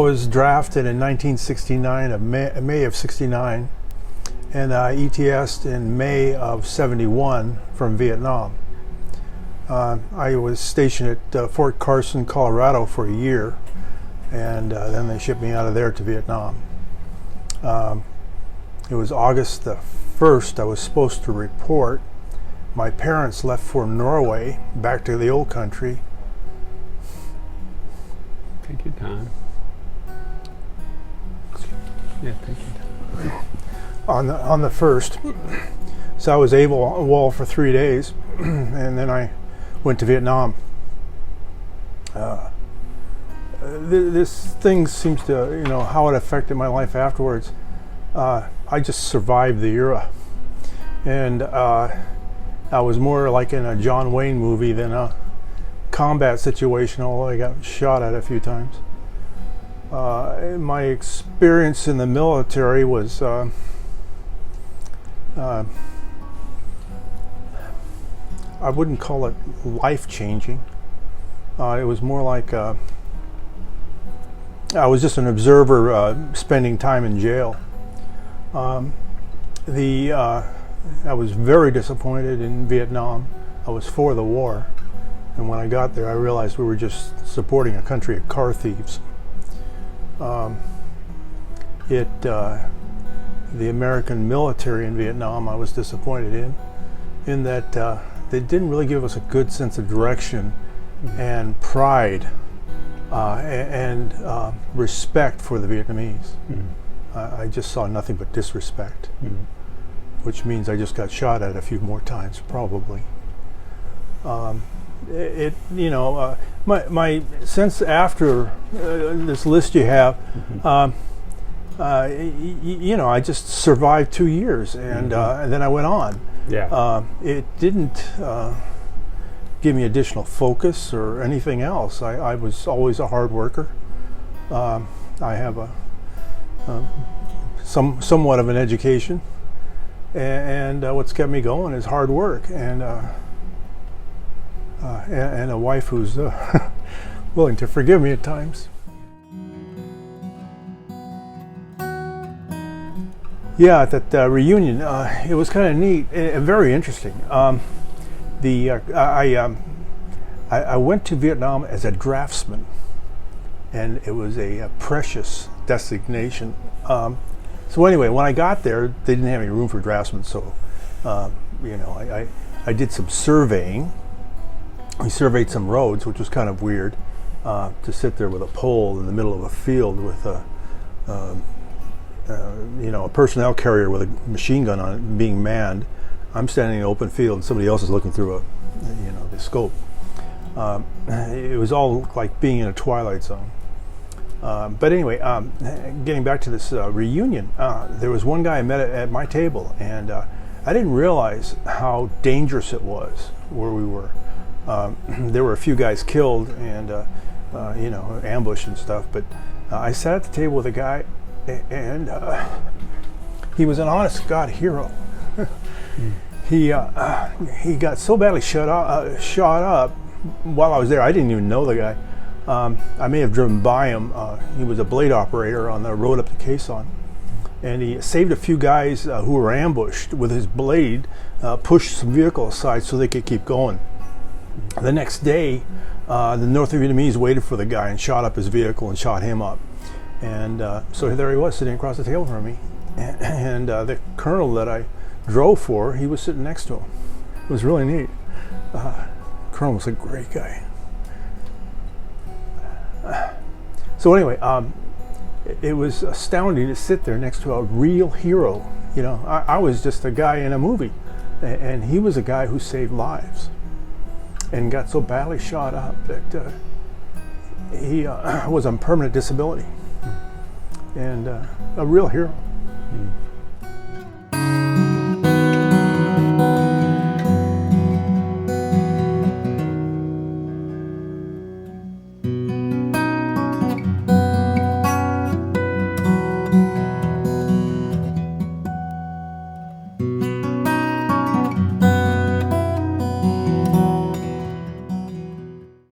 was drafted in 1969, May of 69, and I ETS'd in May of 71 from Vietnam. I was stationed at Fort Carson, Colorado for a year, and then they shipped me out of there to Vietnam. It was August the 1st I was supposed to report. My parents left for Norway, back to the old country. Take your time. Yeah, take your time. On the 1st. So I was AWOL for 3 days, and then I went to Vietnam. This thing seems to, how it affected my life afterwards. I just survived the era. And I was more like in a John Wayne movie than a combat situation, although I got shot at a few times. My experience in the military was I wouldn't call it life-changing. It was more like I was just an observer spending time in jail. I was very disappointed in Vietnam. I was for the war, and when I got there I realized we were just supporting a country of car thieves. The American military in Vietnam I was disappointed in that they didn't really give us a good sense of direction and pride and respect for the Vietnamese. I just saw nothing but disrespect, which means I just got shot at a few more times, probably. My sense after this list you have, I just survived 2 years, and then I went on. Yeah. It didn't give me additional focus or anything else. I was always a hard worker. I have somewhat of an education, and what's kept me going is hard work and a wife who's willing to forgive me at times. Yeah, that reunion, it was kind of neat and very interesting. I went to Vietnam as a draftsman, and it was a precious designation. So anyway, when I got there, they didn't have any room for draftsmen, so I did some surveying. We surveyed some roads, which was kind of weird, to sit there with a pole in the middle of a field with a personnel carrier with a machine gun on it being manned. I'm standing in an open field and somebody else is looking through the scope. It was all like being in a twilight zone. But anyway, getting back to this reunion, there was one guy I met at my table, and I didn't realize how dangerous it was where we were. There were a few guys killed and ambushed and stuff, but I sat at the table with a guy, and he was an honest God hero. He got so badly shot up while I was there. I didn't even know the guy. I may have driven by him. He was a blade operator on the road up to Quezon, and he saved a few guys who were ambushed with his blade, pushed some vehicle aside so they could keep going. The next day, the North Vietnamese waited for the guy and shot up his vehicle and shot him up. And so there he was sitting across the table from me. And the colonel that I drove for, he was sitting next to him. It was really neat. Colonel was a great guy. So anyway, it was astounding to sit there next to a real hero. I was just a guy in a movie, and he was a guy who saved lives and got so badly shot up that he was on permanent disability, and a real hero.